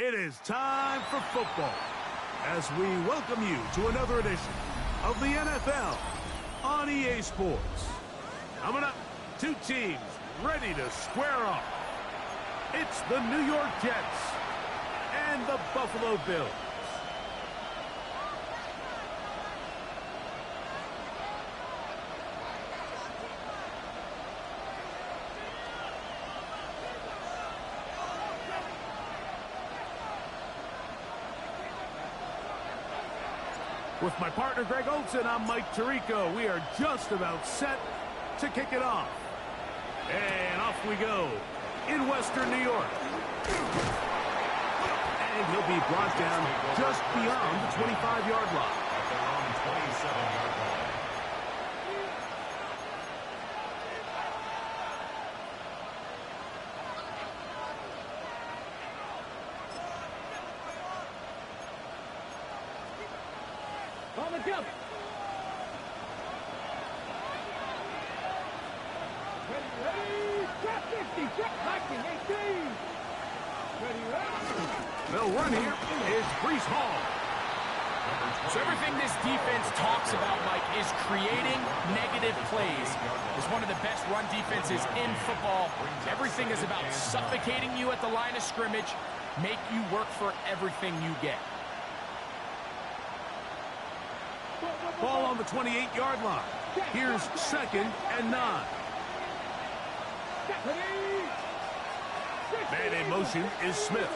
It is time for football as we welcome you to another edition of the NFL on EA Sports. Coming up, two teams ready to square off. It's the New York Jets and the Buffalo Bills. With my partner, Greg Olson, I'm Mike Tirico. We are just about set to kick it off. And off we go in Western New York. And he'll be brought down just beyond the 25-yard line. At their own 27-yard line. On the jump. Ready, drop 50, check, liking, 18. Ready, They'll run here is Breece Hall. So everything this defense talks about, Mike, is creating negative plays. It's one of the best run defenses in football. Everything is about suffocating you at the line of scrimmage, make you work for everything you get. Ball on the 28-yard line. Here's 2nd and 9. Man in motion is Smith.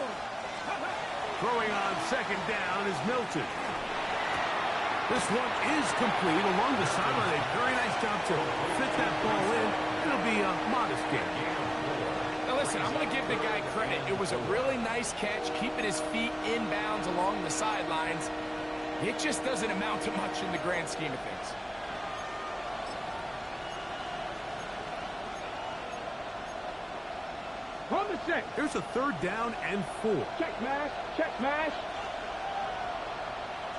Throwing on 2nd down is Milton. This one is complete along the sideline. A very nice job to fit that ball in. It'll be a modest gain. Now listen, I'm going to give the guy credit. It was a really nice catch, keeping his feet inbounds along the sidelines. It just doesn't amount to much in the grand scheme of things. From the 6. Here's a 3rd down and 4. Check mash, check mash.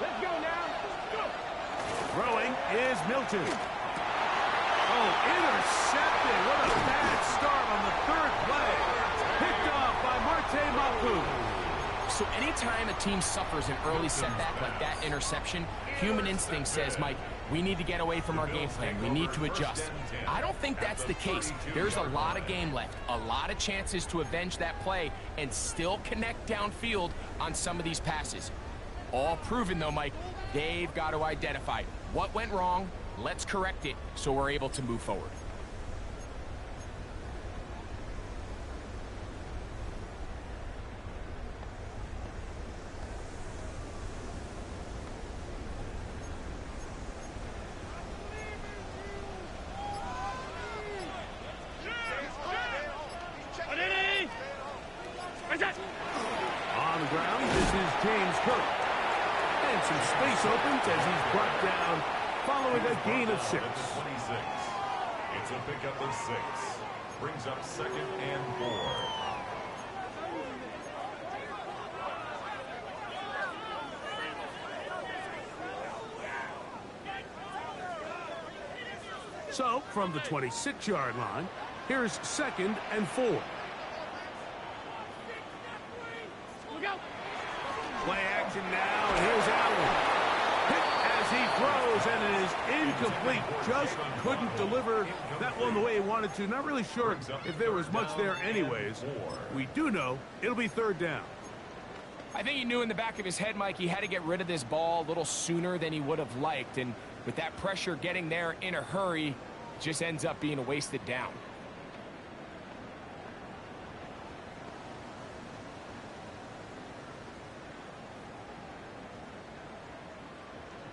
Let's go now. Go. Throwing is Milton. Oh, intercepted. What a bad start on the 3rd play. Picked off by Marte Mapu. So anytime a team suffers an early setback like that interception, human instinct says, Mike, we need to get away from our game plan. We need to adjust. I don't think that's the case. There's a lot of game left, a lot of chances to avenge that play and still connect downfield on some of these passes. All proven, though, Mike, they've got to identify what went wrong, let's correct it so we're able to move forward. On the ground, this is James Cook. And some space opens as he's brought down following a gain of 6. 26. It's a pickup of 6. Brings up 2nd and 4. So, from the 26-yard line, here's 2nd and 4. Play action now, and here's Allen. Hit as he throws, and it is incomplete. Just couldn't deliver that one the way he wanted to. Not really sure if there was much there anyways. We do know it'll be 3rd down. I think he knew in the back of his head, Mike, he had to get rid of this ball a little sooner than he would have liked. And with that pressure getting there in a hurry, it just ends up being a wasted down.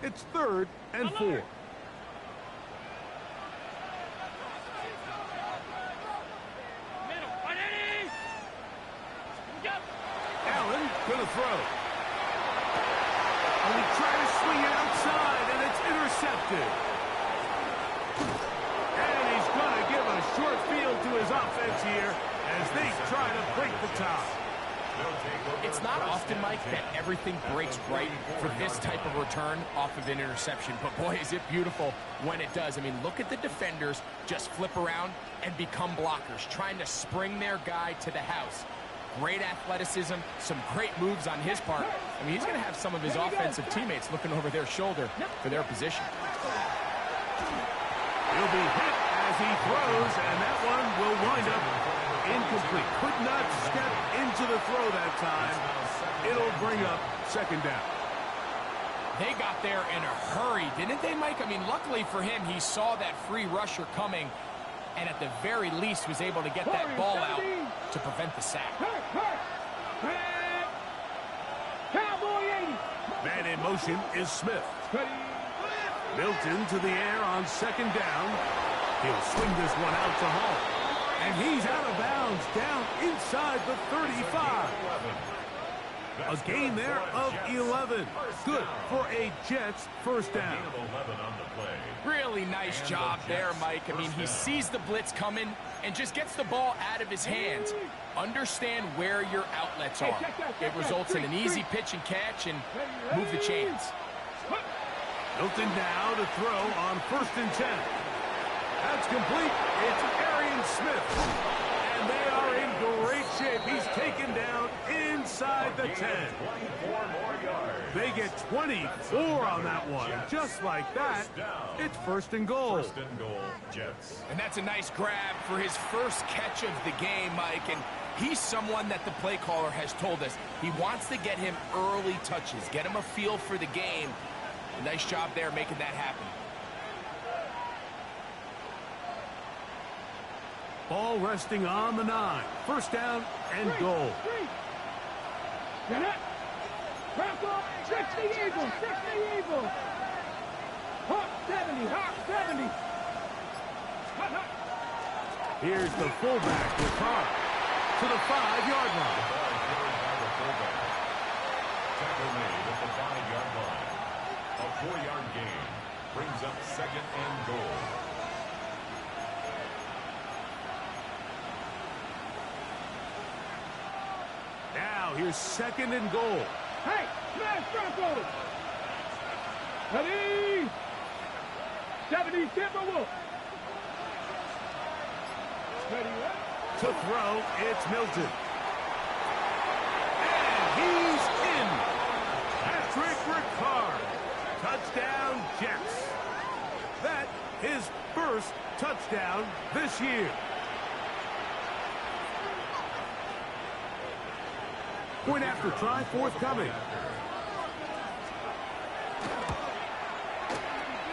It's 3rd and 4. Allen gonna throw. And he tried to swing it outside, and it's intercepted. And he's gonna give a short field to his offense here as they try to break the top. It's not often, Mike, that everything breaks right for this type of return off of an interception. But, boy, is it beautiful when it does. I mean, look at the defenders just flip around and become blockers, trying to spring their guy to the house. great athleticism, some great moves on his part. I mean, he's going to have some of his offensive teammates looking over their shoulder for their position. He'll be hit as he throws, and that one will wind up incomplete. Could not step into the throw that time. It'll bring up second down. They got there in a hurry, didn't they, Mike? I mean, luckily for him, he saw that free rusher coming, and at the very least was able to get that ball out to prevent the sack. Cowboy 80. Man in motion is Smith. Milton to the air on second down. He'll swing this one out to Hall. And he's out of bounds down inside the 35. A gain there of 11. Good for a Jets first down. Really nice job there, Mike. I mean, he sees the blitz coming and just gets the ball out of his hands. Understand where your outlets are. It results in an easy pitch and catch and move the chains. Milton now to throw on 1st and 10. That's complete. It's Arian Smith. And they are in great shape. He's taken down inside the 10. They get 24 on that one. Just like that, it's 1st and goal. 1st and goal, Jets. And that's a nice grab for his first catch of the game, Mike. And he's someone that the play caller has told us he wants to get him early touches, get him a feel for the game. Nice job there making that happen. Ball resting on the 9. 1st down and goal. Bronco, 60 Eagles, 60 Eagles. Hawk 70, Hawk 70. Here's the fullback with Carr to the 5-yard line. Tackle made at the 5-yard line. A 4-yard gain brings up 2nd and goal. Now here's 2nd and goal. Hey, smash Bronco. Ready. 70 Timberwolves. Ready, To throw, it's Milton. And he's in. Patrick Ricard. Touchdown, Jets. That his first touchdown this year. Point after try forthcoming.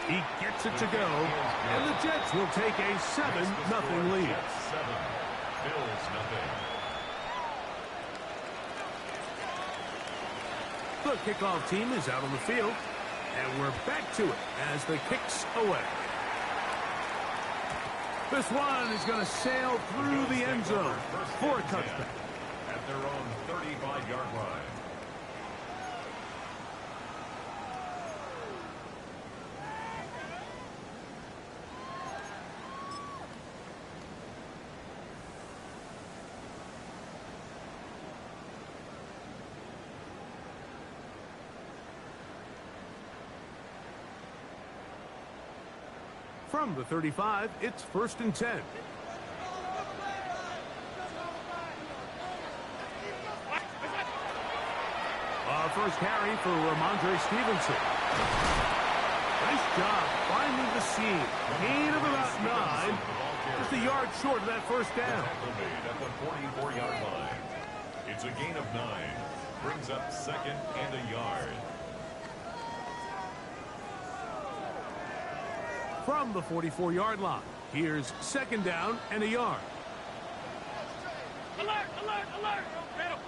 He gets it to go, and the Jets will take a 7-0 lead. Jets 7, Bills 0. The kickoff team is out on the field, and we're back to it as the kick's away. This one is going to sail through the end zone for a touchback. At their own 35-yard line. From the 35, it's 1st and 10. First carry for Ramondre Stevenson. Nice job finding the seam. Gain of about 9. Just a yard short of that first down. At the 44-yard line. It's a gain of 9. Brings up 2nd and a yard. From the 44-yard line, here's 2nd down and a yard. Alert, alert, alert.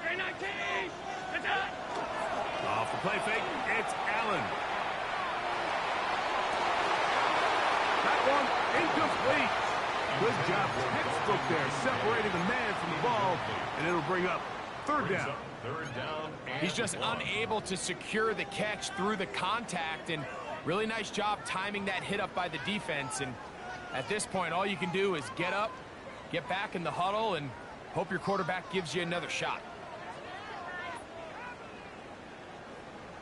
319. It's out. Off the play fake, it's Allen. That one incomplete. Good job, textbook there, separating the man from the ball, and it'll bring up 3rd down. 3rd down. He's just unable to secure the catch through the contact, and really nice job timing that hit up by the defense. And at this point, all you can do is get up, get back in the huddle, and hope your quarterback gives you another shot.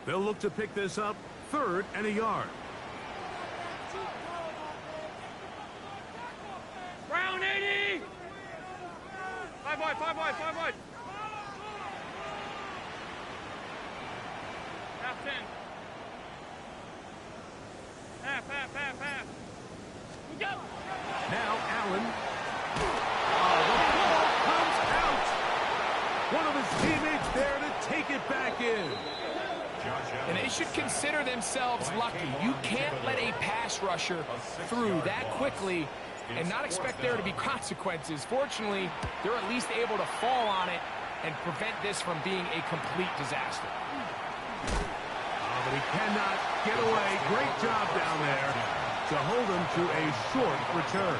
They'll look to pick this up 3rd and a yard. Brown 80. 5 wide, 5 wide, 5 wide. 10. Half. We go. Now Allen. The ball comes out. One of his teammates there to take it back in. And they should consider themselves lucky. You can't let a pass rusher through that quickly and not expect there to be consequences. Fortunately, they're at least able to fall on it and prevent this from being a complete disaster. But he cannot get away. Great job down there to hold him to a short return.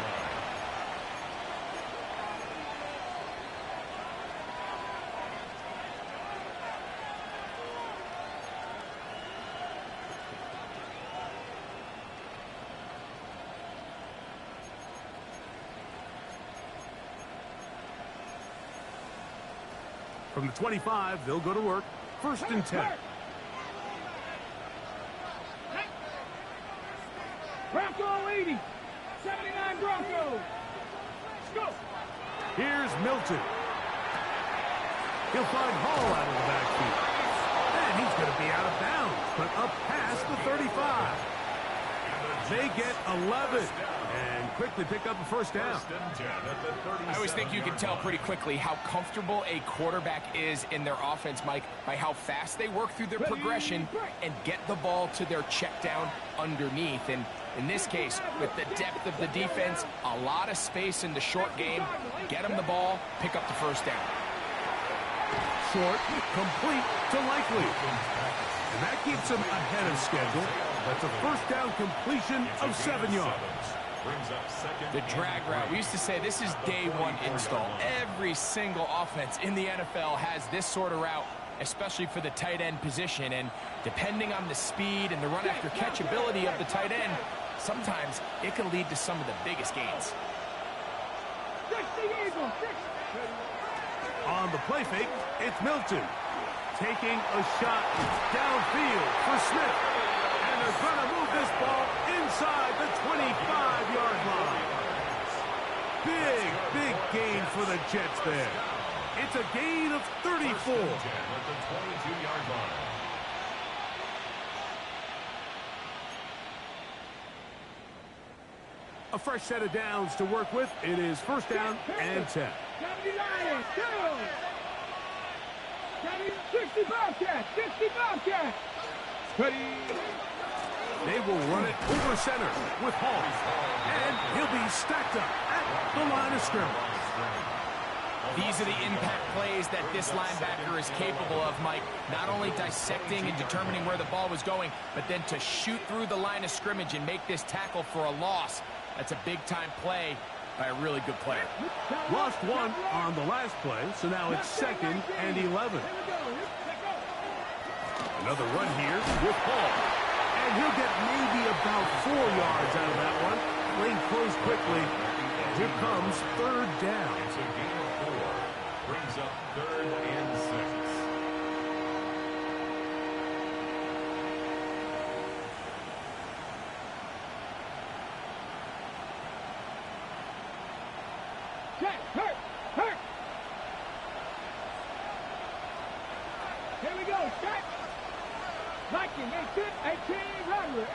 From the 25, they'll go to work. 1st and 10. Bronco 80. 79 Broncos. Let's go. Here's Milton. He'll find Hall out of the backfield. And he's going to be out of bounds, but up past the 35. They get 11 and quickly pick up a 1st down. I always think you can tell pretty quickly how comfortable a quarterback is in their offense, Mike, by how fast they work through their progression and get the ball to their check down underneath. And in this case, with the depth of the defense, a lot of space in the short game, get them the ball, pick up the 1st down. Short, complete to Likely. And that keeps him ahead of schedule. That's a 1st down completion of 7 yards. The drag route. We used to say this is day one install. Every single offense in the NFL has this sort of route, especially for the tight end position. And depending on the speed and the run after catch ability of the tight end, sometimes it can lead to some of the biggest gains. On the play fake, it's Milton taking a shot downfield for Smith. And they're going to move this ball inside the 25-yard line. Big gain for the Jets there. It's a gain of 34. At the 22-yard line. A fresh set of downs to work with. It is 1st down and 10. 60 Bobcats. They will run it over center with Hall. And he'll be stacked up at the line of scrimmage. These are the impact plays that this linebacker is capable of, Mike. Not only dissecting and determining where the ball was going, but then to shoot through the line of scrimmage and make this tackle for a loss. That's a big-time play by a really good player. Lost one on the last play, so now it's 2nd and 11. Another run here with Hall. And he'll get maybe about 4 yards out of that one. Lane closed quickly. And here comes 3rd down. It's a gain of 4. Brings up 3rd and 6. Hurt. Here we go. Start. Viking, 18 Rattler.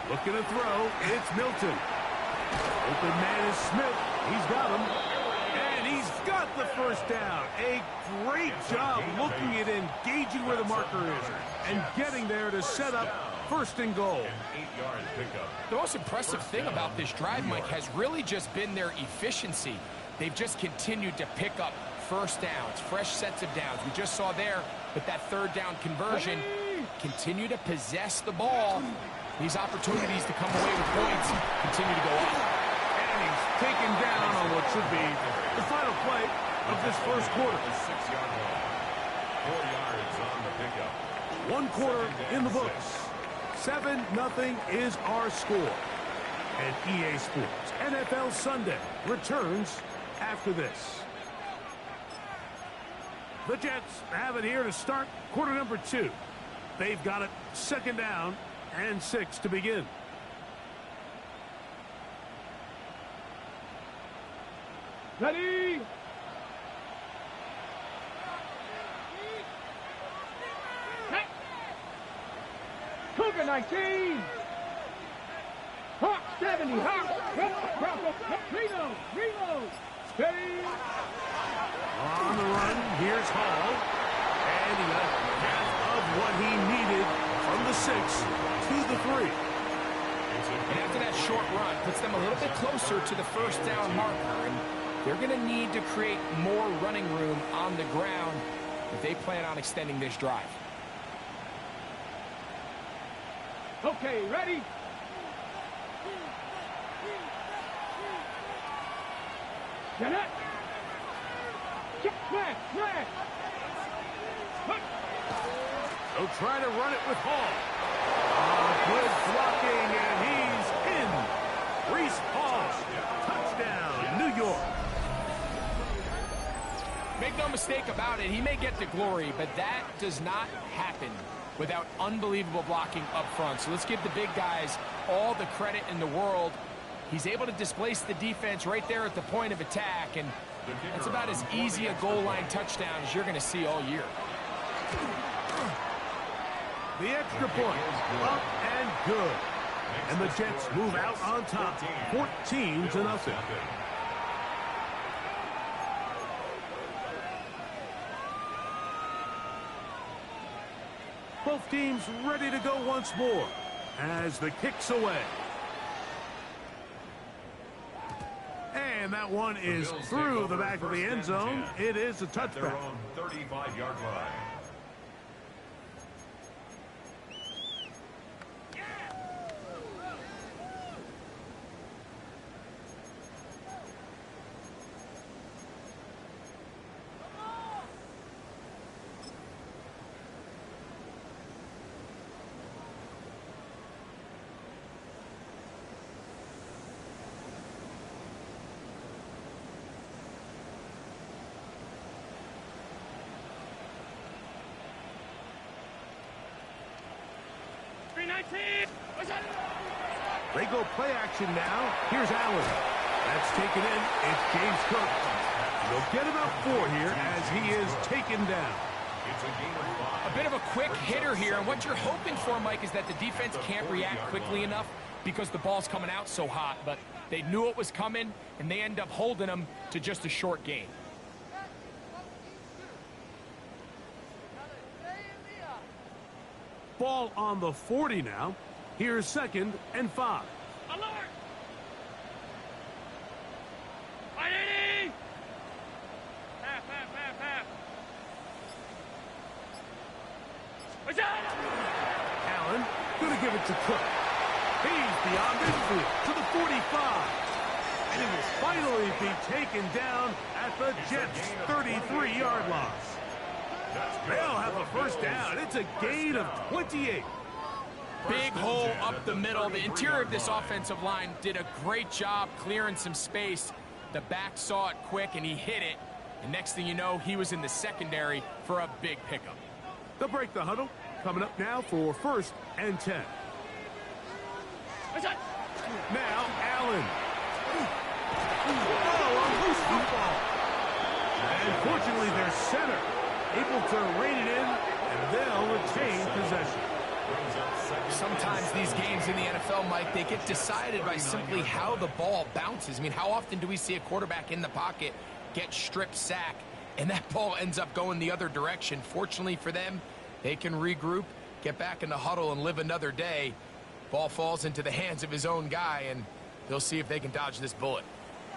Looking to throw. It's Milton. Open man is Smith. He's got him. And he's got the 1st down. A great job looking at engaging where the marker is and getting there to set up 1st and goal. 8-yard pickup. The most impressive thing about this drive, Mike, has really just been their efficiency. They've just continued to pick up 1st downs, fresh sets of downs. We just saw there with that 3rd down conversion, continue to possess the ball. These opportunities to come away with points continue to go up. And he's taken down on what should be the final play of this 1st quarter. The 6-yard line. 4 yards on the pickup. 1 quarter in the books. 7-0 is our score. And EA Sports NFL Sunday returns after this. The Jets have it here to start quarter number 2. They've got it 2nd down and 6 to begin. Ready. Second 19. Hawk 70. Hawk. Reload. Steady. On the run, here's Hall. And he got half of what he needed from the 6 to the 3. And after that short run, puts them a little bit closer to the first down marker. And they're going to need to create more running room on the ground if they plan on extending this drive. Okay, ready? Get it. Smash. They'll try to run it with Hall. Good blocking, and he's in. Reese Hall, touchdown, New York. Make no mistake about it, he may get the glory, but that does not happen without unbelievable blocking up front. So let's give the big guys all the credit in the world. He's able to displace the defense right there at the point of attack, and that's about as easy a goal line touchdown as you're going to see all year. The extra point, up and good. And the Jets move out on top, 14-0. Both teams ready to go once more as the kick's away. And that one is through the back of the end zone. It is a touchback. Their own 35-yard line. They go play action now. Here's Allen. That's taken in. It's James Cook. They'll get about 4 here as he is taken down. A bit of a quick hitter here, and what you're hoping for, Mike, is that the defense can't react quickly enough because the ball's coming out so hot, but they knew it was coming, and they end up holding them to just a short gain. Ball on the 40 now. Here's 2nd and 5. Alert! 180! Half. What's up? Allen gonna give it to Cook. He's beyond midfield to the 45. And it will finally be taken down at the Jets' 33-yard line. They'll have a first down. It's a gain of 28. Big hole up the middle. The interior of this offensive line did a great job clearing some space. The back saw it quick, and he hit it. And next thing you know, he was in the secondary for a big pickup. They'll break the huddle. Coming up now for 1st and 10. Now, Allen. Oh, a loose football. And fortunately, their center able to rein it in, and they'll retain possession. Sometimes these games in the NFL, Mike, they get decided by simply how the ball bounces. I mean, how often do we see a quarterback in the pocket get strip sack, and that ball ends up going the other direction? Fortunately for them, they can regroup, get back in the huddle, and live another day. Ball falls into the hands of his own guy, and they'll see if they can dodge this bullet.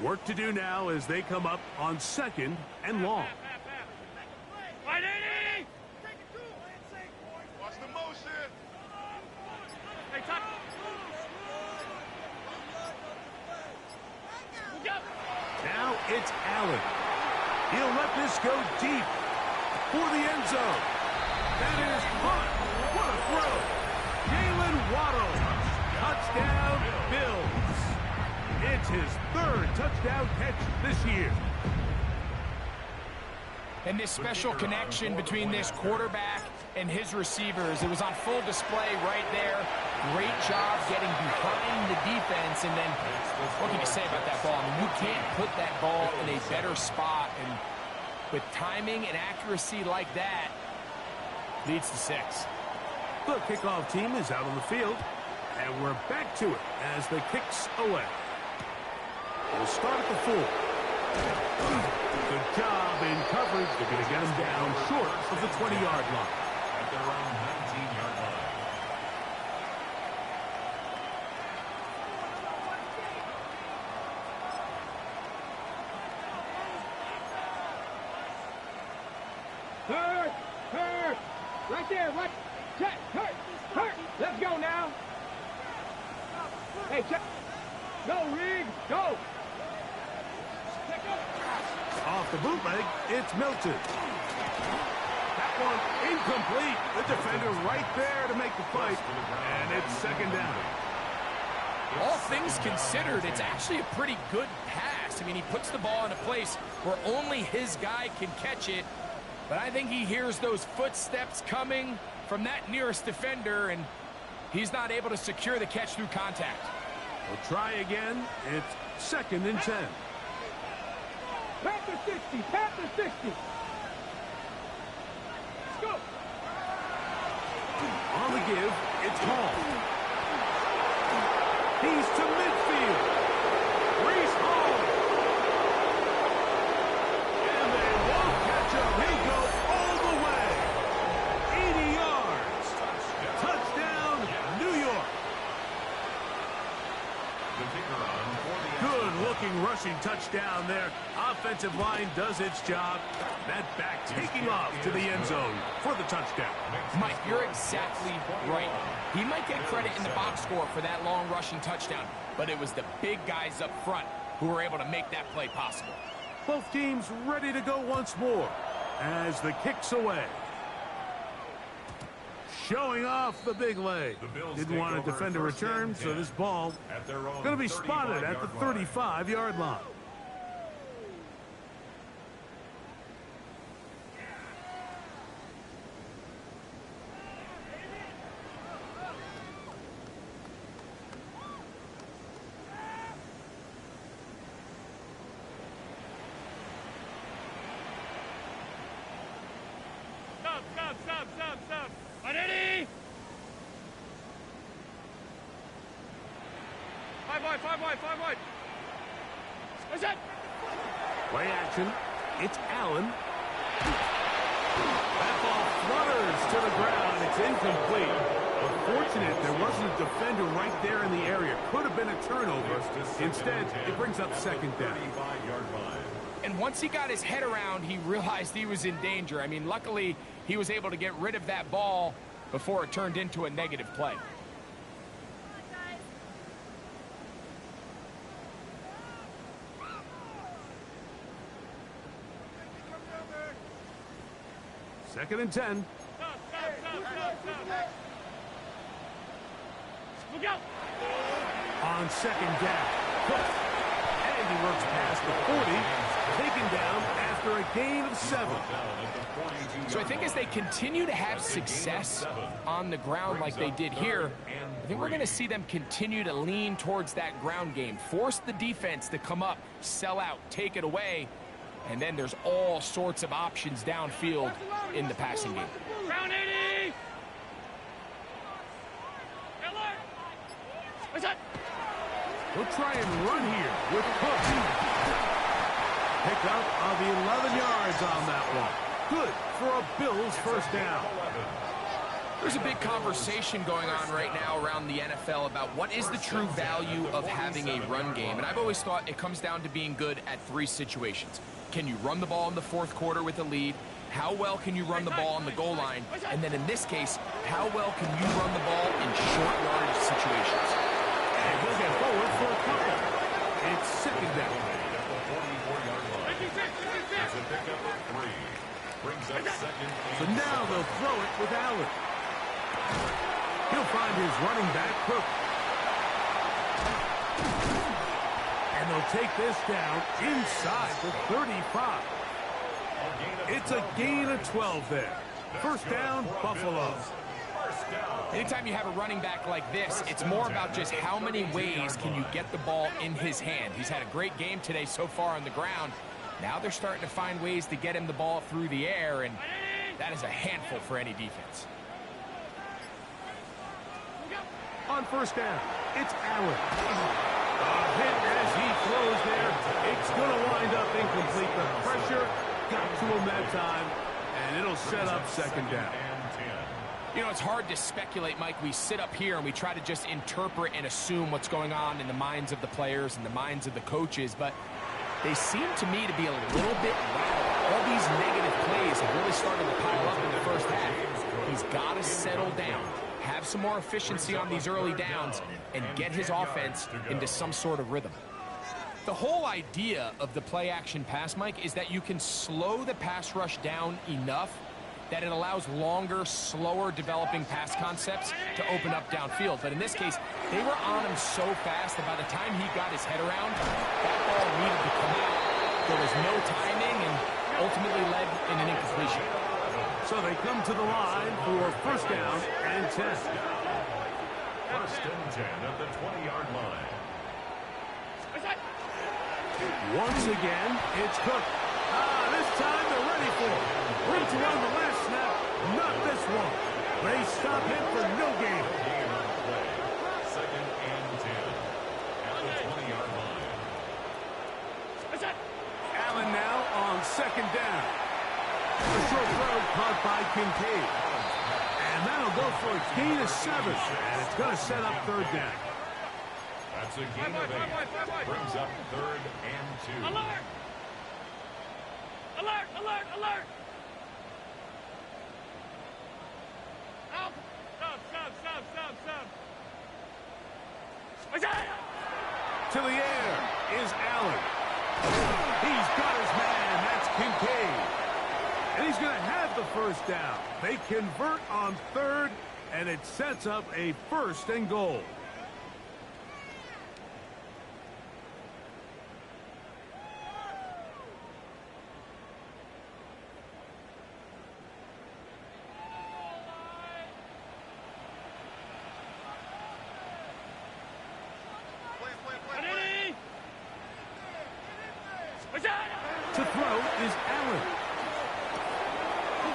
Work to do now as they come up on 2nd and long. 180! Watch the motion. Hey, Tuck. Now it's Allen. He'll let this go deep for the end zone. That is fun. What a throw. Jalen Waddle. Touchdown, Bills. It's his 3rd touchdown catch this year. And this special connection between this quarterback and his receivers, it was on full display right there. Great job getting behind the defense. And then, what can you say about that ball? I mean, you can't put that ball in a better spot. And with timing and accuracy like that, leads to 6. The kickoff team is out on the field, and we're back to it as the kick's away. We'll start at the 4. Good job in coverage. They're going to get him down short of the 20-yard line. At their own 19-yard line. Hurt! Right there, what? Check, hurt! Let's go now! Hey, check! Go, Reed, go! Off the bootleg, it's Milton. That one incomplete. The defender right there to make the fight, and it's second down. All things considered, it's actually a pretty good pass. I mean, he puts the ball in a place where only his guy can catch it. But I think he hears those footsteps coming from that nearest defender, and he's not able to secure the catch through contact. We'll try again. It's second and 10. Panther 60, Panther 60. Let's go. On the give, it's Hall. He's to midfield. Reese Hall. And they won't catch him. He'll go all the way. 80 yards. Touchdown, New York. The kicker on for the Good-looking rushing touchdown there. Offensive line does its job. That back taking off to the end zone for the touchdown. Mike, you're exactly right. He might get credit in the box score for that long rushing touchdown, but it was the big guys up front who were able to make that play possible. Both teams ready to go once more as the kick's away. Showing off the big leg. Didn't want to defend a return, so this ball going to be spotted at the 35-yard line. Stop. Ready? 5 wide. What's that? Play action. It's Allen. That ball flutters to the ground. It's incomplete. Unfortunate there wasn't a defender right there in the area. Could have been a turnover. Instead, it brings up second down. 35-yard line. And once he got his head around, he realized he was in danger. I mean, luckily, he was able to get rid of that ball before it turned into a negative play. Second and 10. Look out! On second down. And he works past the 40. Taken down after a gain of 7. So I think as they continue to have success on the ground like they did here, I think we're going to see them continue to lean towards that ground game. Force the defense to come up, sell out, take it away, and then there's all sorts of options downfield in the passing game. Round 80! What's that? We'll try and run here with Cook. Pick up of 11 yards on that one. Good for a Bills first down. There's a big conversation going on right now around the NFL about what is the true value of having a run game. And I've always thought it comes down to being good at 3 situations. Can you run the ball in the 4th quarter with a lead? How well can you run the ball on the goal line? And then in this case, how well can you run the ball in short yardage situations? And he'll get forward for a couple. It's second down. It's a pickup of 3. Brings up second. So now they'll throw it with Allen. He'll find his running back, Cook. And they'll take this down inside the 35. It's a gain of 12 there. First down, Buffalo. Anytime you have a running back like this, it's more about just how many ways can you get the ball in his hand. He's had a great game today so far on the ground. Now they're starting to find ways to get him the ball through the air, and that is a handful for any defense. On first down, it's Allen. A hit as he throws there. It's going to wind up incomplete. The pressure got to him that time, and it'll set up second down. You know, it's hard to speculate, Mike. We sit up here and we try to just interpret and assume what's going on in the minds of the players and the minds of the coaches, but they seem to me to be a little bit rattled. All these negative plays have really started to pile up in the first half. He's got to settle down, have some more efficiency on these early downs, and get his offense into some sort of rhythm. The whole idea of the play-action pass, Mike, is that you can slow the pass rush down enough that it allows longer, slower developing pass concepts to open up downfield. But in this case, they were on him so fast that by the time he got his head around, that ball needed to come out. There was no timing and ultimately led in an incompletion. So they come to the line for first down and 10. First and 10 at the 20-yard line. Once again, it's Cook. This time they're ready for it. Ready to run the last snap. Not this one. They stop him for no gain. Second and 10 at the 20-yard line. Allen now on second down. The short throw caught by Kincaid. And that'll go for a gain of 7. And it's going to set up third down. That's a gain of 8. Brings up third and 2. Alert! Alert! Alert! Alert! Out! Stop! To the air is Allen. He's got his man. That's Kincaid. And he's going to have the first down. They convert on third, and it sets up a first and goal. To throw is Allen.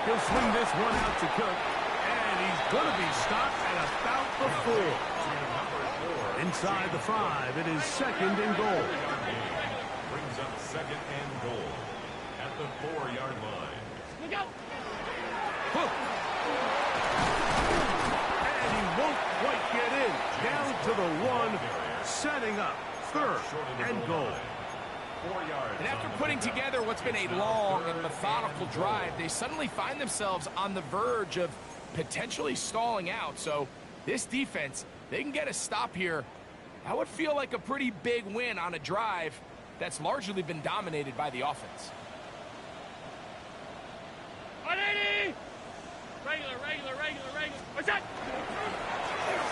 He'll swing this one out to Cook, and he's going to be stopped at about the 4. Inside the 5, it is second and goal. Brings up second and goal at the 4-yard line. Hook. And he won't quite get in. Down to the 1, setting up third and goal. And after putting together what's been a long and methodical drive, they suddenly find themselves on the verge of potentially stalling out. So this defense, they can get a stop here. That would feel like a pretty big win on a drive that's largely been dominated by the offense. 180! Regular. What's that?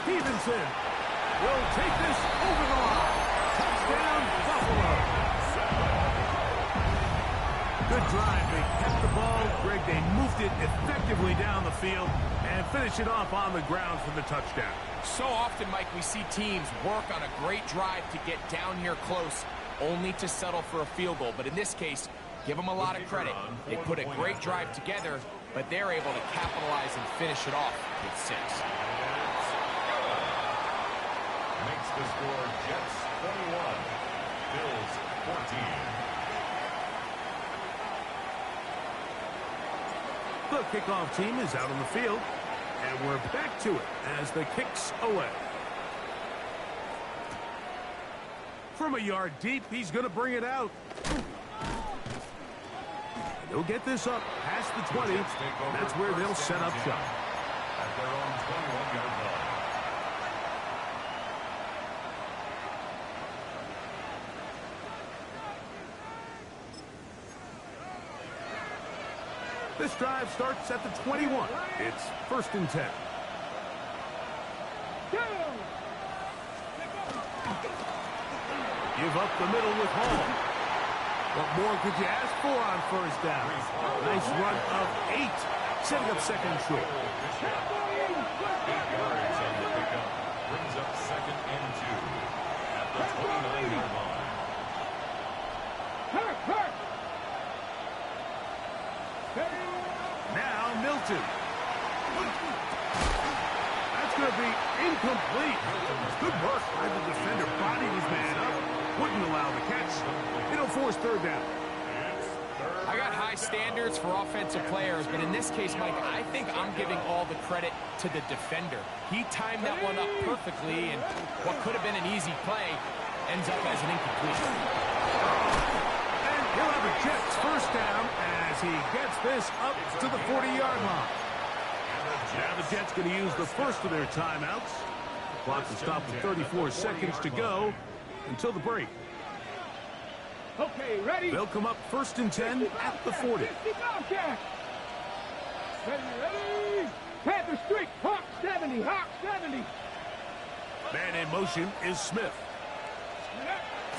Stevenson will take this over the line. Touchdown, Buffalo. Good drive. They kept the ball. Greg, they moved it effectively down the field and finish it off on the ground for the touchdown. So often, Mike, we see teams work on a great drive to get down here close, only to settle for a field goal. But in this case, give them a lot of credit. They put a great drive together, but they're able to capitalize and finish it off with 6. Makes the score Jets 21, Bills 14. The kickoff team is out on the field, and we're back to it as the kick's away. From a yard deep, he's going to bring it out. He'll get this up past the 20. That's where they'll set up shop. At their own 21-yard line. This drive starts at the 21. It's first and 10. Give up the middle with Hall. What more could you ask for on first down? Nice run of 8, setting up second short. 8 yards on the pickup. Brings up second and 2 at the 29-yard line. Hurt! Now Milton. That's It's going to be incomplete. Good work by the defender. Bodied his man up. Wouldn't allow the catch. It'll force third down. I got high standards for offensive players, but in this case, Mike, I think I'm giving all the credit to the defender. He timed that one up perfectly, and what could have been an easy play ends up as an incompletion. And he'll have a Jets first down as he gets this up to the 40-yard line. Now the Jets going to use the first of their timeouts. Clock will stop with 34 seconds to go until the break. Okay, ready? They'll come up first and 10 at the 40. Ready? Panther streak, Hawk 70, Hawk 70. Man in motion is Smith.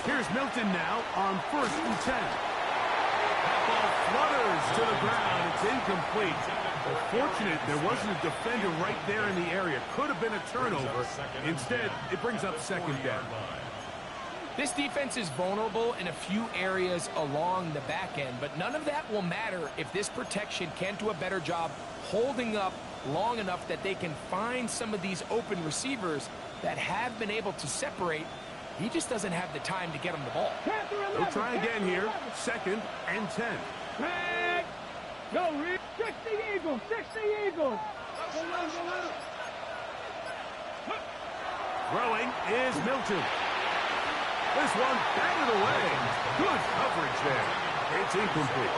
Here's Milton now on first and 10. That ball flutters to the ground. It's incomplete. Fortunate there wasn't a defender right there in the area. Could have been a turnover. Instead, it brings up second down. This defense is vulnerable in a few areas along the back end, but none of that will matter if this protection can't do a better job holding up long enough that they can find some of these open receivers that have been able to separate. He just doesn't have the time to get him the ball. They'll try again here. Second and 10. Go, Reed. 60 Eagles, 60 Eagles. Throwing is Milton. This one batted away. Good coverage there. It's incomplete.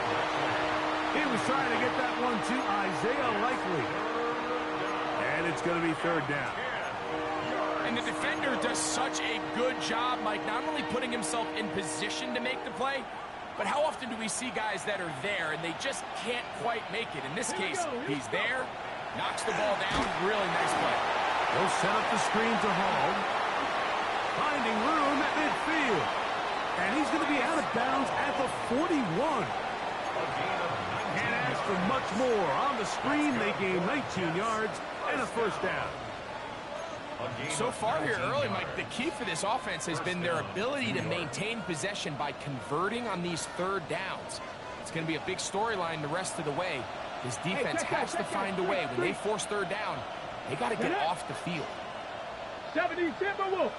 He was trying to get that one to Isaiah Likely. And it's going to be third down. And the defender does such a good job, Mike, not only putting himself in position to make the play, but how often do we see guys that are there and they just can't quite make it? In this case, he's there, knocks the ball down, really nice play. They'll set up the screen to Hall. Finding room at midfield. And he's going to be out of bounds at the 41. Can't ask for much more. On the screen, they gain 19 yards and a first down. So far here early, Mike, the key for this offense has been their ability to maintain possession by converting on these third downs. It's going to be a big storyline the rest of the way. This defense has to find a way. When they force third down, they got to get off the field. 70 Timberwolves.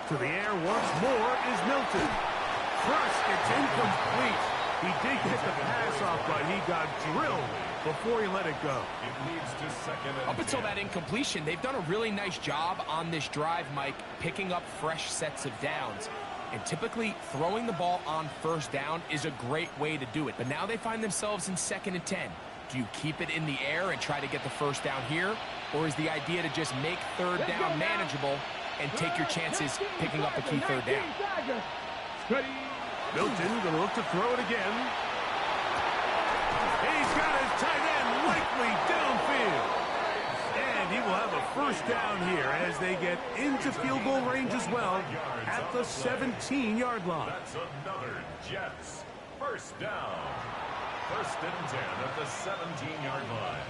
To the air once more is Milton. First, it's incomplete. He did get the pass off, but he got drilled before he let it go. Up until that incompletion, they've done a really nice job on this drive, Mike, picking up fresh sets of downs. And typically, throwing the ball on first down is a great way to do it. But now they find themselves in second and 10. Do you keep it in the air and try to get the first down here? Or is the idea to just make third down manageable and take your chances picking up a key third down? Milton going to look to throw it again. He's got his tight end Likely downfield. And he will have a first down here as they get into field goal range as well at the 17-yard line. That's another Jets first down. First and 10 at the 17-yard line.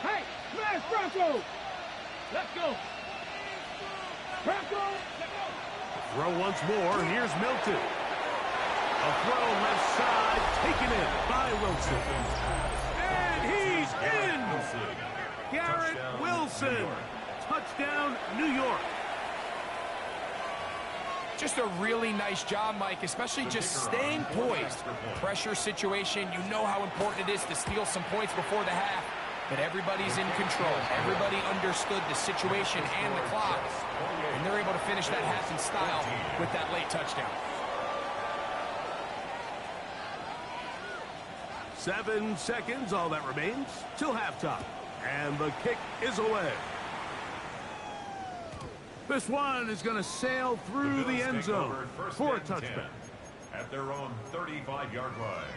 Hey, smash Bronco! Let's go! Bronco! Throw once more. Here's Milton. A throw left side, taken in by Wilson. And he's in! Garrett Wilson. Touchdown, New York. Just a really nice job, Mike, especially just staying poised. Pressure situation, you know how important it is to steal some points before the half. But everybody's in control. Everybody understood the situation and the clock. And they're able to finish that half in style with that late touchdown. 7 seconds, all that remains, till halftime. And the kick is away. This one is going to sail through the end zone for a touchdown. At their own 35-yard line.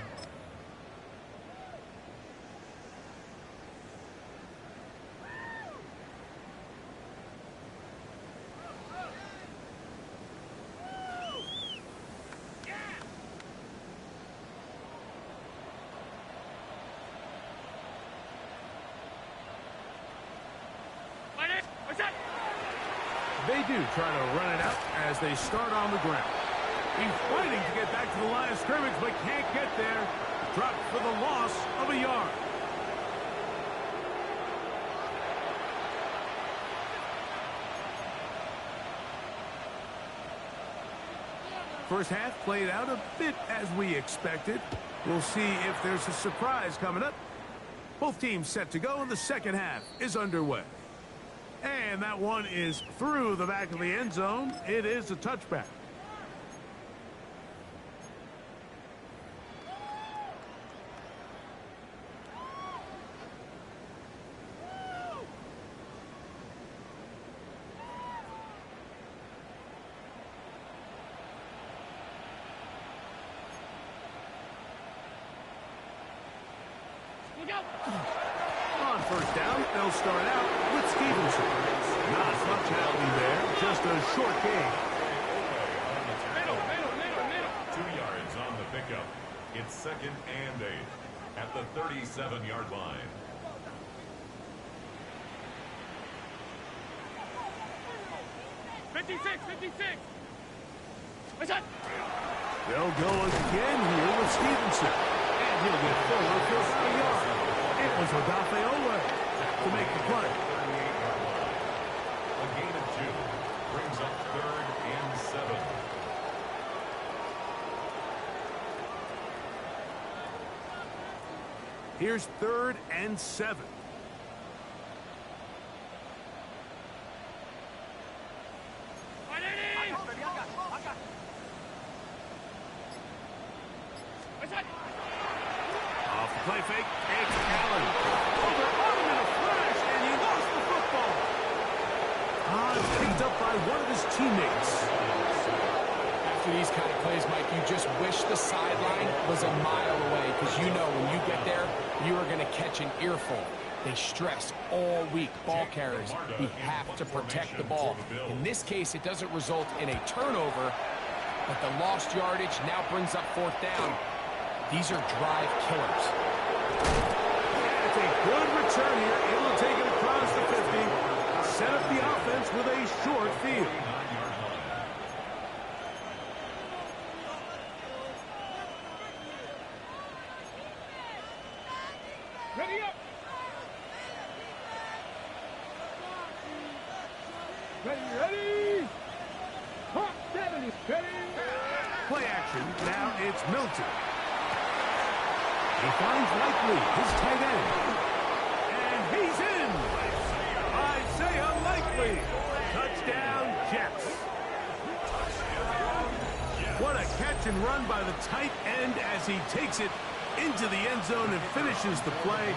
They do try to run it out as they start on the ground. He's fighting to get back to the line of scrimmage, but can't get there. Dropped for the loss of a yard. First half played out a bit as we expected. We'll see if there's a surprise coming up. Both teams set to go, and the second half is underway. And that one is through the back of the end zone. It is a touchback. On first down, they'll start out with Stevenson. Not much happening there, just a short gain. Middle. 2 yards on the pickup. It's 2nd and 8 at the 37-yard line. They'll go again here with Stevenson. And he'll get forward for a yard. It was Odafeola to make the play. 38-yard line. A gain of 2 brings up 3rd and 7. Here's 3rd and 7. Off the play fake, it's Allen. Over on him in a flash, and he lost the football. Picked up by one of his teammates. After these kind of plays, Mike, you just wish the sideline was a mile away, because you know when you get there, you are going to catch an earful. They stress all week, ball carriers. We have to protect the ball. In this case, it doesn't result in a turnover, but the lost yardage now brings up 4th down. These are drive killers. It's a good return here. Able to take it across the 50. Set up the offense with a short field. Ready up. Ready. Hot 70. Ready. Play action. Now it's Milton. He finds Likely, his tight end. And he's in. Isaiah Likely. Touchdown, Jets. What a catch and run by the tight end as he takes it into the end zone and finishes the play.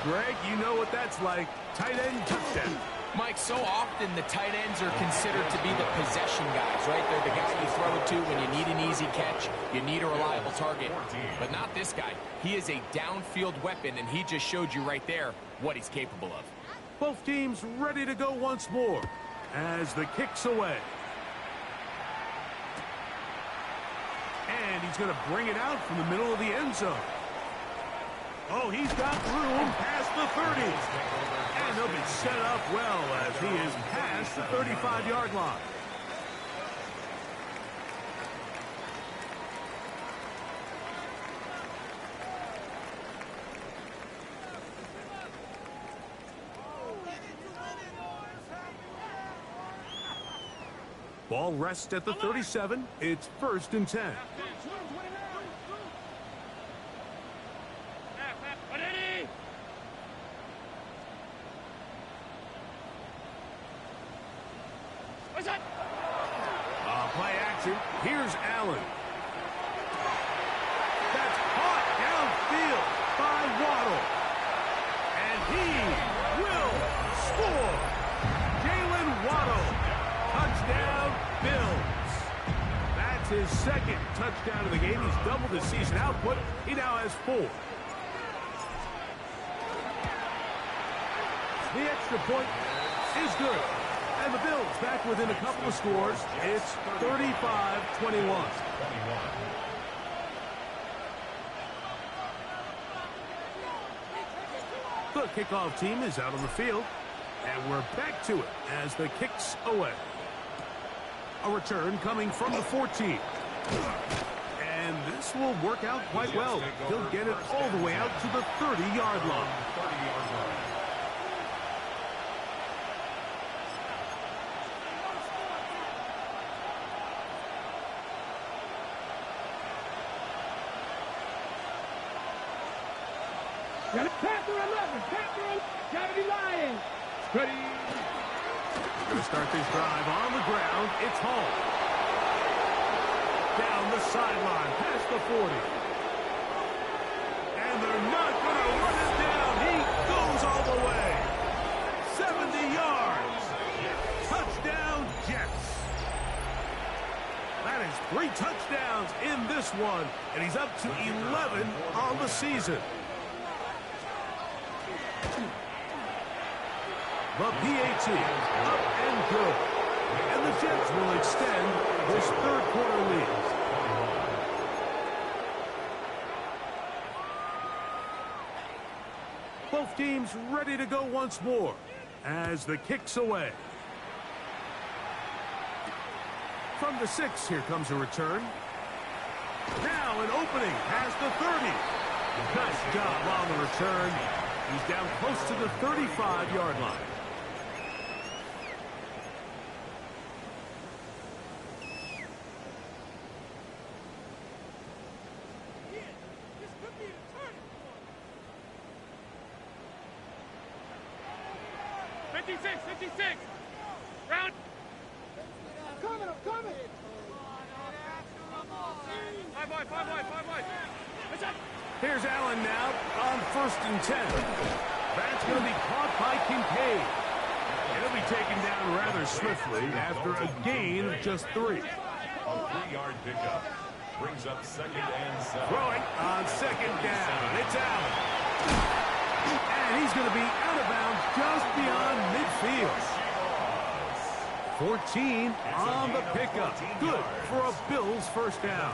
Greg, you know what that's like. Tight end touchdown. Mike, so often the tight ends are considered to be the possession guys, right? They're the guy you throw it to when you need an easy catch, you need a reliable target. But not this guy. He is a downfield weapon, and he just showed you right there what he's capable of. Both teams ready to go once more as the kick's away. And he's going to bring it out from the middle of the end zone. Oh, he's got room past the 30. And he'll be set up well as he is past the 35-yard line. Ball rests at the 37. It's 1st and 10. Play action. Here's Allen. That's caught downfield by Waddle. And he will score. Jalen Waddle. Touchdown, Bills. That's his 2nd touchdown of the game. He's doubled his season output. He now has 4. The extra point is good. And the Bills back within a couple of scores. It's 35-21. The kickoff team is out on the field. And we're back to it as the kick's away. A return coming from the 14. And this will work out quite well. He'll get it all the way out to the 30-yard line. Panther 11, Panther 70 Lions. Steady. We're going to start this drive on the ground. It's Hall. Down the sideline, past the 40. And they're not going to run it down. He goes all the way. 70 yards. Touchdown, Jets. That is 3 touchdowns in this one, and he's up to 11 on the season. The PAT, up and good. And the Jets will extend this third quarter lead. Both teams ready to go once more as the kick's away. From the 6, here comes a return. Now an opening past the 30. Nice job on the return. He's down close to the 35-yard line. Round. I'm coming. 5 wide. Here's Allen now on 1st and 10. That's going to be caught by Kincaid. He'll be taken down rather swiftly after a gain of just 3. A 3-yard pickup brings up 2nd and 7. Throwing on 2nd down. It's Allen. And he's going to be out of bounds just beyond midfield. 14 on the pickup. Good for a Bills first down.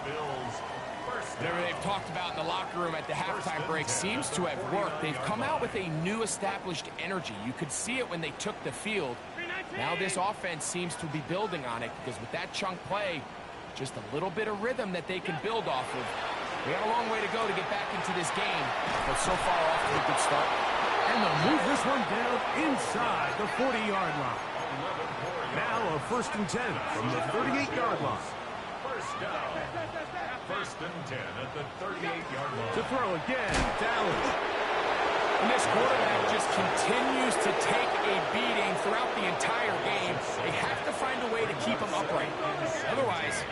Whatever they've talked about in the locker room at the halftime break seems to have worked. They've come out with a new established energy. You could see it when they took the field. Now this offense seems to be building on it because with that chunk play, just a little bit of rhythm that they can build off of. We got a long way to go to get back into this game, but so far off to a good start. And they'll move this one down inside the 40-yard line. Now a 1st and 10 from the 38-yard line. First down. 1st and 10 at the 38-yard line. To throw again, Dallas. And this quarterback just continues to take a beating throughout the entire game. They have to find a way to keep him upright. Otherwise,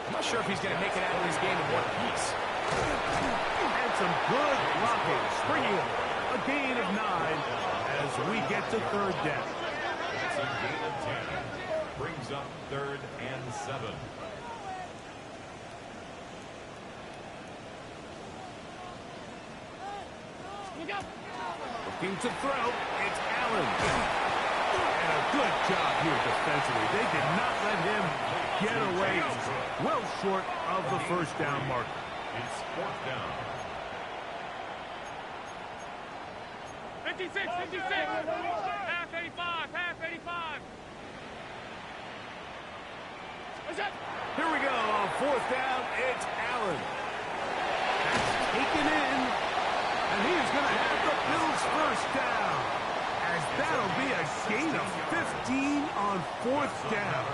I'm not sure if he's going to make it out of this game in one piece. And some good blocking, bringing him a gain of 9 as we get to 3rd down. It's a gain of 10. Brings up 3rd and 7. Looking to throw, it's Allen. And a good job here defensively. They did not let him get away well short of the first down marker. It's 4th down. 56. Half 85. Here we go on 4th down. It's Allen. That's taken in. And he is going to have the Bills first down. As that'll be a gain of 15 on 4th down.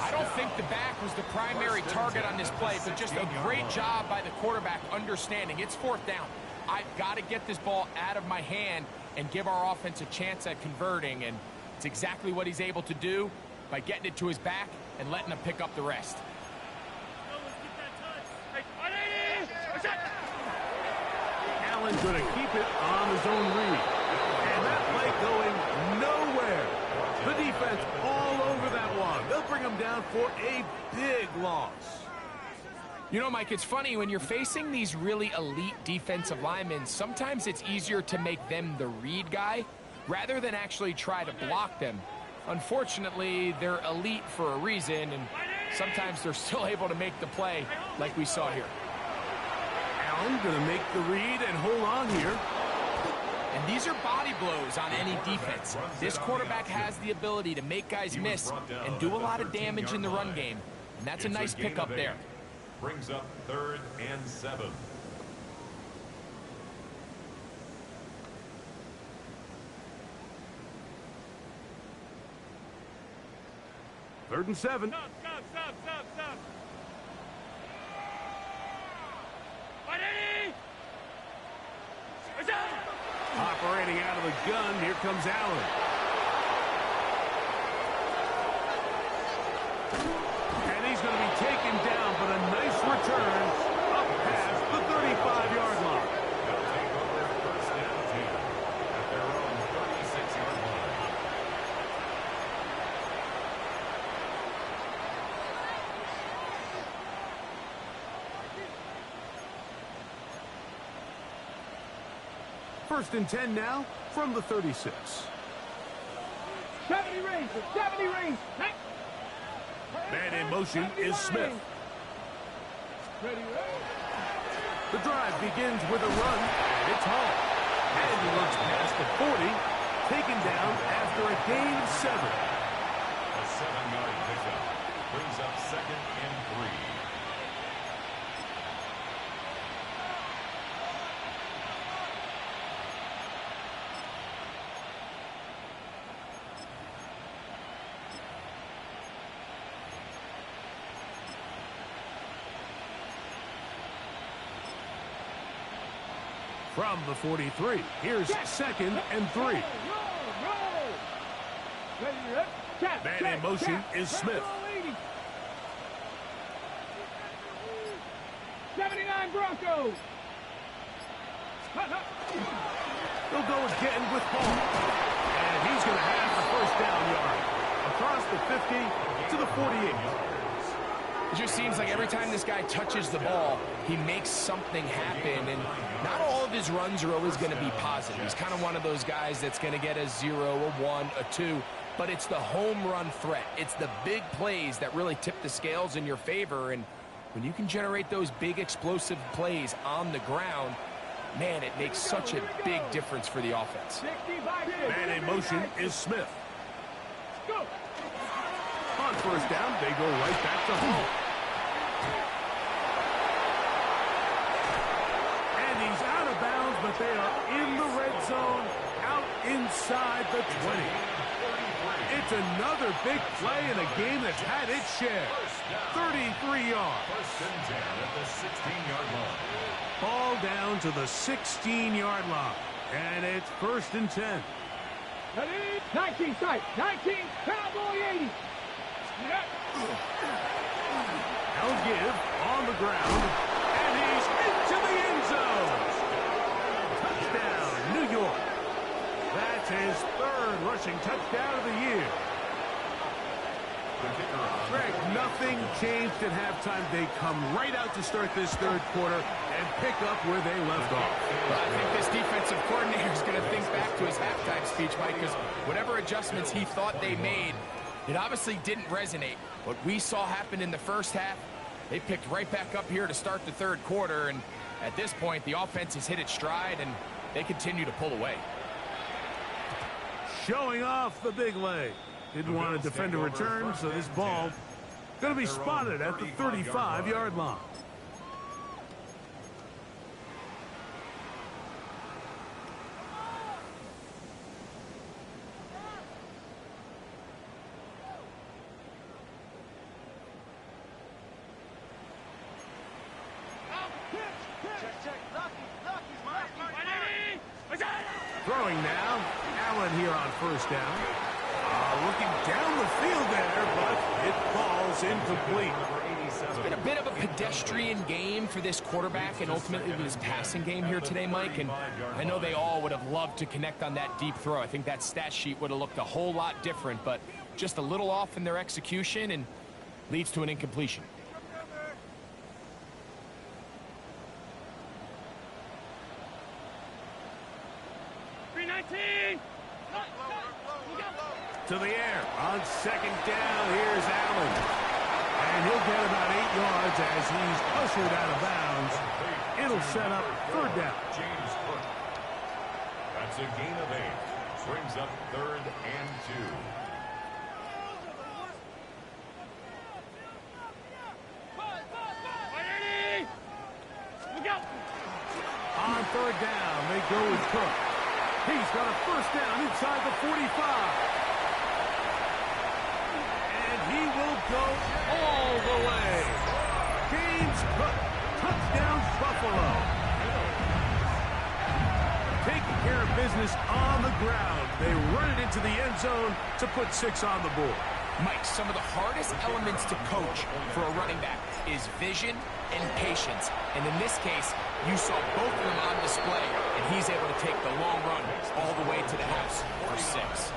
I don't think the back was the primary target on this play, but just a great job by the quarterback understanding. It's 4th down. I've got to get this ball out of my hand and give our offense a chance at converting, and it's exactly what he's able to do by getting it to his back and letting him pick up the rest. Allen's going to keep it on his own read. And that play going nowhere. The defense all over that one. They'll bring him down for a big loss. You know, Mike, it's funny, when you're facing these really elite defensive linemen, sometimes it's easier to make them the read guy rather than actually try to block them. Unfortunately, they're elite for a reason, and sometimes they're still able to make the play like we saw here. Allen going to make the read and hold on here. And these are body blows on any defense. This quarterback has the ability to make guys miss and do a lot of damage in the run game. And that's a nice pickup there. Brings up 3rd and 7. Third and 7. Stop. Operating out of the gun, here comes Allen. And he's going to be taken down, but a nice return up past the 35-yard line. They'll take over 1st and 10 at their own 36-yard line. First and 10 now from the 36. 70 rings. Man in motion is Smith. Ready. The drive begins with a run, and it's home. And he runs past the 40, taken down after a gain of 7. A 7-yard pickup brings up 2nd and 3. From the 43, here's 2nd and 3. Roll. Ready. Man in motion is Smith. 79 Broncos. They'll go again with Paul. And he's going to have the first down yard. Across the 50 to the 48. It just seems like every time this guy touches the ball, he makes something happen. And not all of his runs are always going to be positive. He's kind of one of those guys that's going to get a 0, a 1, a 2. But it's the home run threat. It's the big plays that really tip the scales in your favor. And when you can generate those big explosive plays on the ground, man, it makes such a big difference for the offense. Man in motion is Smith. On first down, they go right back to home. And he's out of bounds, but they are in the red zone, out inside the 20. It's another big play in a game that's had its share. 33 yards. 1st and 10 at the 16-yard line. Ball down to the 16-yard line. And it's 1st and 10. 19 side. 19 Cowboy 80. They'll give on the ground, and he's into the end zone. Touchdown, New York. That's his 3rd rushing touchdown of the year. Greg, nothing changed at halftime. They come right out to start this 3rd quarter and pick up where they left off. Well, I think this defensive coordinator is going to think back to his halftime speech, Mike, because whatever adjustments he thought they made, it obviously didn't resonate. What we saw happen in the first half, they picked right back up here to start the 3rd quarter, and at this point, the offense has hit its stride, and they continue to pull away. Showing off the big leg. Didn't want to defend a return, so this ball going to be spotted at the 35-yard line. Throwing now. Allen here on first down. Looking down the field there, but it falls incomplete. It's been a bit of a pedestrian game for this quarterback and ultimately this passing game here today, Mike. And I know they all would have loved to connect on that deep throw. I think that stat sheet would have looked a whole lot different, but just a little off in their execution and leads to an incompletion. To the air on 2nd down. Here's Allen. And he'll get about 8 yards as he's ushered out of bounds. It'll set up 3rd down. James Cook. That's It's a gain of 8. Brings up 3rd and 2. On 3rd down, they go with Cook. He's got a first down inside the 45. And he will go all the way. James Cook, touchdown Buffalo. Taking care of business on the ground. They run it into the end zone to put 6 on the board. Mike, some of the hardest elements to coach for a running back is vision and patience. And in this case, you saw both of them on display, and he's able to take the long run all the way to the house for 6.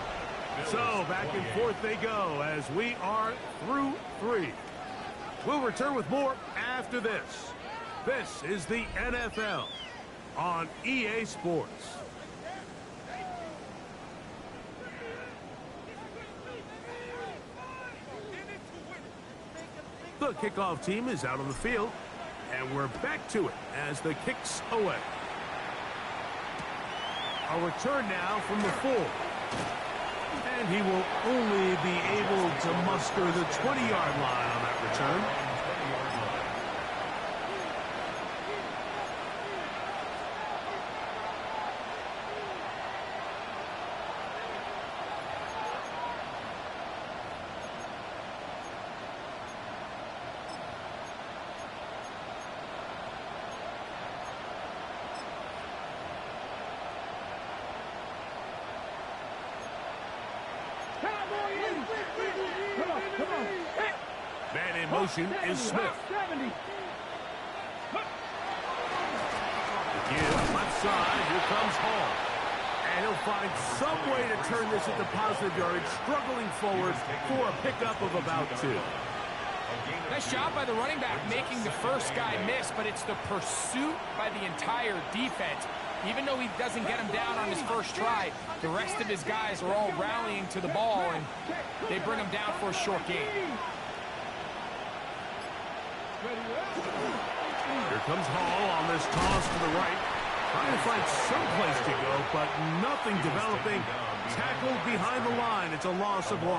So back and forth they go as we are through 3. We'll return with more after this. This is the NFL on EA Sports. The kickoff team is out on the field, and we're back to it as the kick's away. A return now from the 4. And he will only be able to muster the 20-yard line on that return. Man in motion is Smith. Give left side, here comes Hall. And he'll find some way to turn this into positive yardage, struggling forward for a pickup of about 2. Nice job by the running back making the first guy miss, but it's the pursuit by the entire defense. Even though he doesn't get him down on his first try, the rest of his guys are all rallying to the ball, and they bring him down for a short gain. Here comes Hall on this toss to the right. Trying to find some place to go, but nothing developing. Tackled behind the line. It's a loss of 1. 2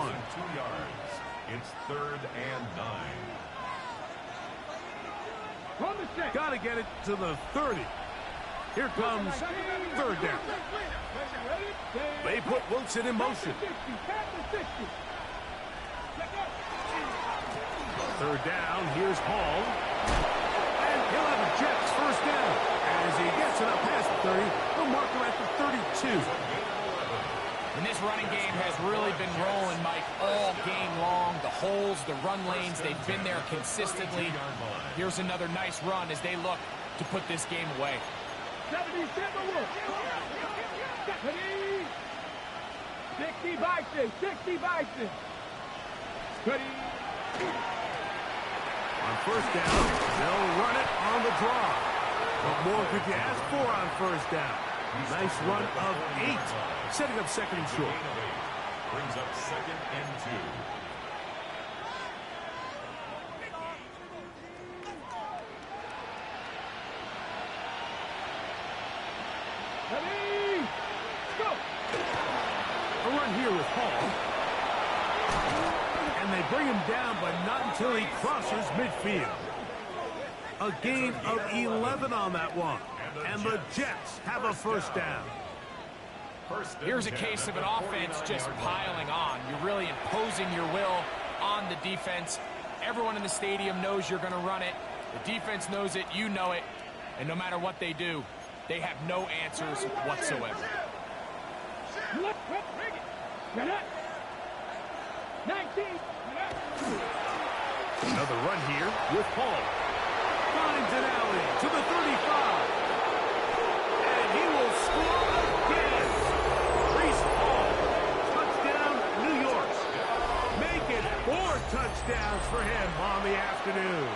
yards. It's 3rd and 9. Got to get it to the 30. Here comes 3rd down. They put Wilson in motion. 3rd down, here's Hall. And he'll have a Jets first down. As he gets it up past the 30, they'll mark him at the 32. And this running game has really been rolling, Mike, all game long. The holes, the run lanes, they've been there consistently. Here's another nice run as they look to put this game away. 60 Bison, 60 Bison. On first down, they'll run it on the draw. What more could you ask for on first down? Nice run of 8, setting up 2nd and short. Brings up 2nd and 2. A run here with Hall. And they bring him down, but not until he crosses midfield. A gain of 11 on that one. And the Jets have a first down. Here's a case of an offense just piling on. You're really imposing your will on the defense. Everyone in the stadium knows you're going to run it. The defense knows it, you know it. And no matter what they do, they have no answers whatsoever. 19. Another run here with Hall. Finds an alley to the 35. And he will score again. Reese Hall. Touchdown, New York. Make it 4 touchdowns for him on the afternoon.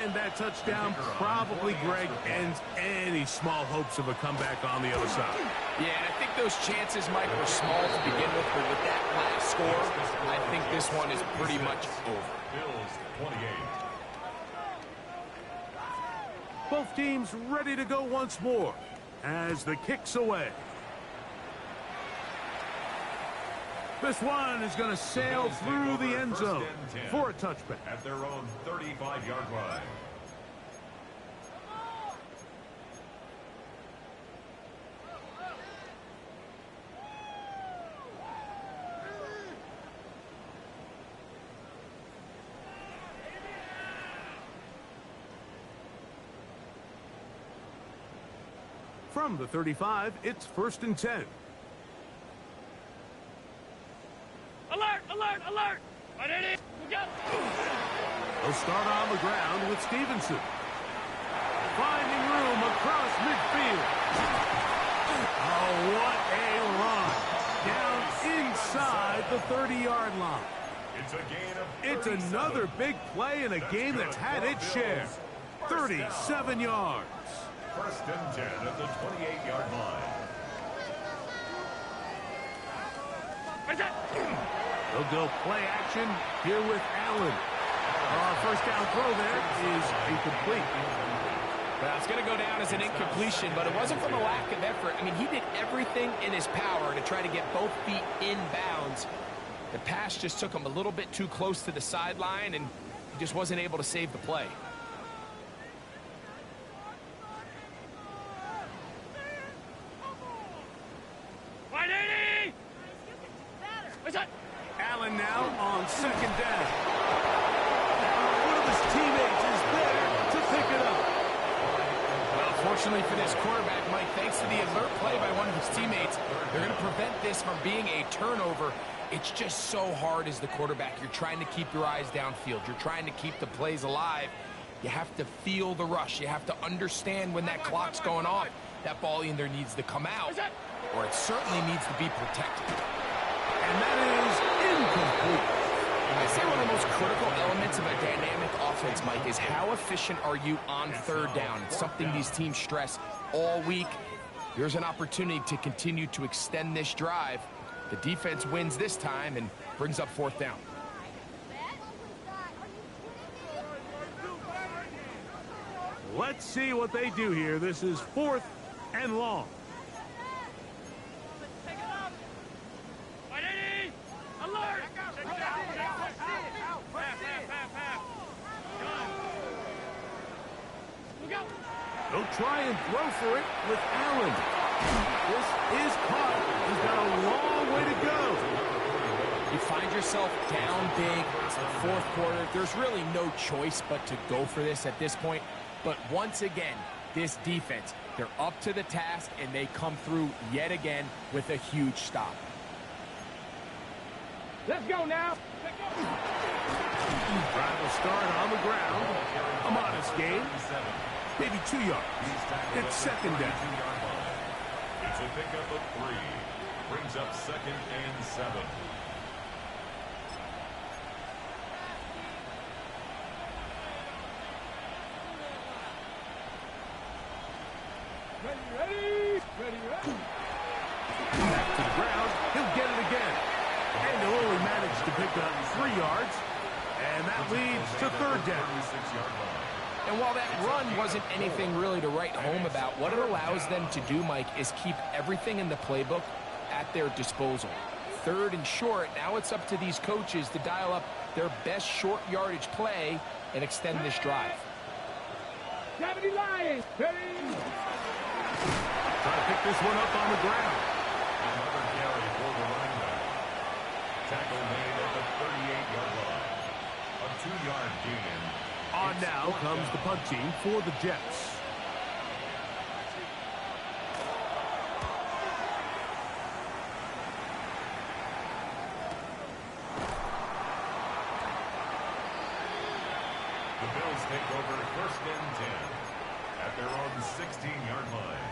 And that touchdown probably, Greg, ends any small hopes of a comeback on the other side. Yeah, and I think those chances, Mike, were small to begin with, but with that last score, I think this one is pretty much over. Bills 28. Both teams ready to go once more. as the kick's away. This one is going to sail through the end zone for a touchback. At their own 35-yard line. From the 35, it's 1st and 10. Alert! Alert! Alert! What it is? Go! They'll start on the ground with Stevenson. Finding room across midfield. Oh, what a run. Down inside the 30-yard line. It's a gain of 37. It's another big play in a game that's had its share. 37 yards. 1st and 10 at the 28-yard line. What's that? They'll go play action here with Allen. First down throw there is incomplete. Well, it's going to go down as an incompletion, but it wasn't from a lack of effort. I mean, he did everything in his power to try to get both feet in bounds. The pass just took him a little bit too close to the sideline, and he just wasn't able to save the play. Allen now on 2nd down. One of his teammates is there to pick it up. Well, fortunately for this quarterback, Mike, thanks to the alert play by one of his teammates, they're going to prevent this from being a turnover. It's just so hard as the quarterback. You're trying to keep your eyes downfield. You're trying to keep the plays alive. You have to feel the rush. You have to understand when that clock's going off. That ball either needs to come out, or it certainly needs to be protected. And that is incomplete. I say one of the most critical elements of a dynamic offense, Mike, is how efficient are you on 3rd down. It's something these teams stress all week. Here's an opportunity to continue to extend this drive. The defense wins this time and brings up 4th down. Let's see what they do here. This is 4th and long. They'll try and throw for it with Allen. This is caught. He's got a long way to go. You find yourself down big. It's the 4th quarter. There's really no choice but to go for this at this point. But once again, this defense, they're up to the task, and they come through yet again with a huge stop. Let's go now. Drive will start on the ground. A modest gain. Maybe 2 yards. It's 2nd down. It's a pickup of 3. Brings up 2nd and 7. Ready. Back to the ground. He'll get it again. And he'll only manage to pick up 3 yards. And that leads to 3rd down. 36-yard line. And while that run wasn't anything really to write home about, what it allows them to do, Mike, is keep everything in the playbook at their disposal. 3rd and short, now it's up to these coaches to dial up their best short yardage play and extend this drive. 70 Lions. Ready. Trying to pick this one up on the ground. Another carry for the running back. Tackle made at the 38-yard line. A 2-yard gain. On now comes the punt team for the Jets. The Bills take over 1st and 10 at their own 16-yard line.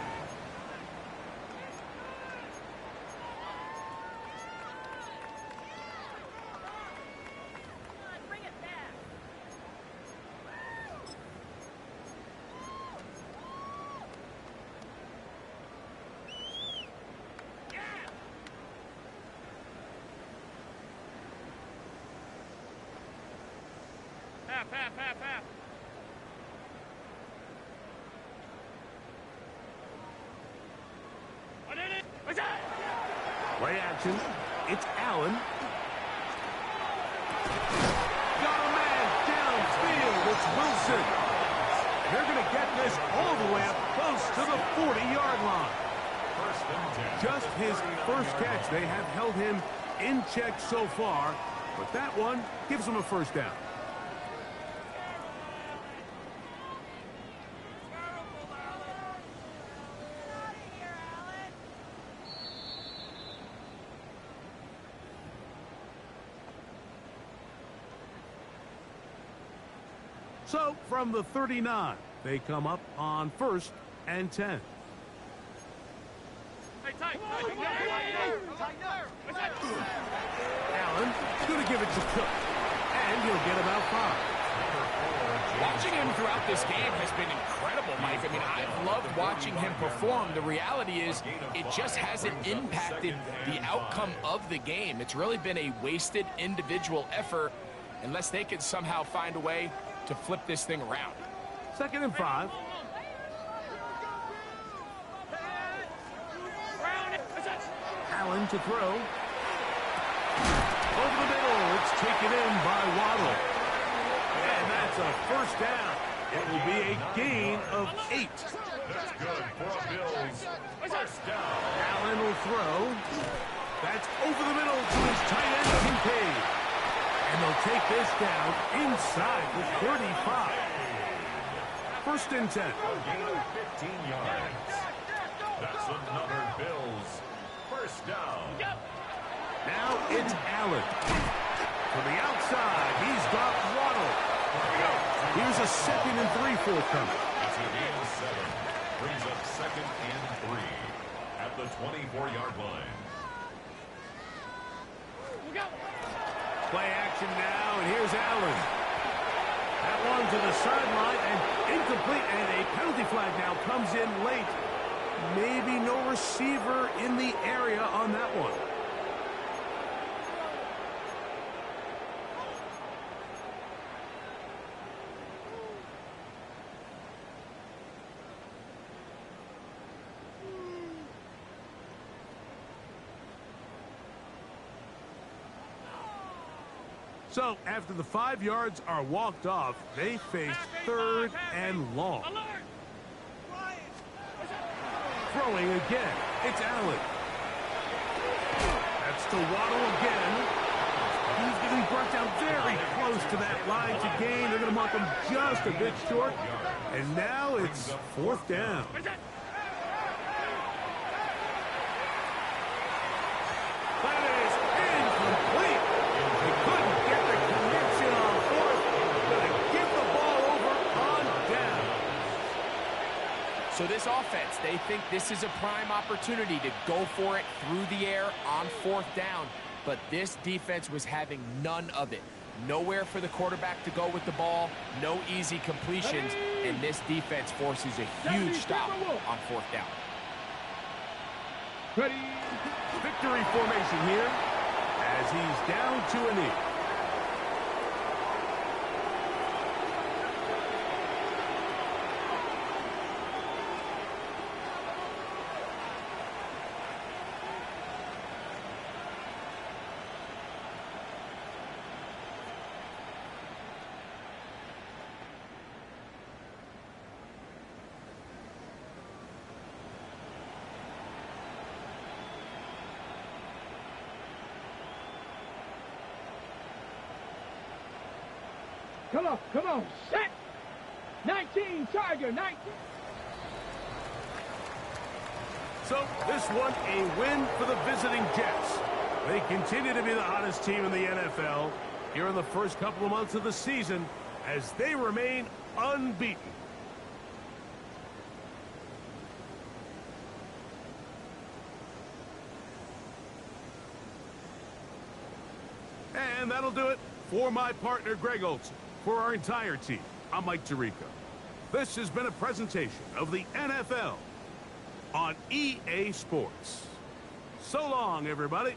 Half. Play action. It's Allen. Got a man downfield. It's Wilson. They're going to get this all the way up close to the 40-yard line. Just his first catch. They have held him in check so far, but that one gives him a first down. So, from the 39, they come up on 1st and 10. Allen is going to give it to Cook, and he'll get about 5. Watching him throughout this game has been incredible, Mike. I mean, I've loved watching him perform. The reality is it just hasn't impacted the outcome of the game. It's really been a wasted individual effort unless they can somehow find a way to flip this thing around. 2nd and 5. Allen to throw. Over the middle. It's taken in by Waddle. And that's a first down. It will be a gain of 8. That's good for a Bills first down. Allen will throw. That's over the middle to his tight end, Kincaid. And they'll take this down inside the 35. 1st and 10. A gain of 15 yards. That's another Bills first down. Now it's Allen. From the outside, he's got Waddle. Here's a 2nd and 3 forthcoming. It's a gain of 7. Brings up 2nd and 3 at the 24-yard line. Play action now, and here's Allen. That one to the sideline, and incomplete, and a penalty flag now comes in late. Maybe no receiver in the area on that one. So, after the 5 yards are walked off, they face 3rd and long. Throwing again. It's Allen. That's to Waddle again. He's going to be brought down very close to that line to gain. They're going to mark him just a bit short. And now it's 4th down. That is incomplete. They couldn't get the connection on 4th. Going to give the ball over on down. So this offense, they think this is a prime opportunity to go for it through the air on 4th down. But this defense was having none of it. Nowhere for the quarterback to go with the ball, no easy completions, and this defense forces a huge stop on 4th down. Ready. Victory formation here as he's down to a knee. Come on, set. 19, Tiger, 19. So this one a win for the visiting Jets. They continue to be the hottest team in the NFL here in the first couple of months of the season as they remain unbeaten. And that'll do it for my partner, Greg Olson. For our entire team, I'm Mike Tirico. This has been a presentation of the NFL on EA Sports. So long, everybody.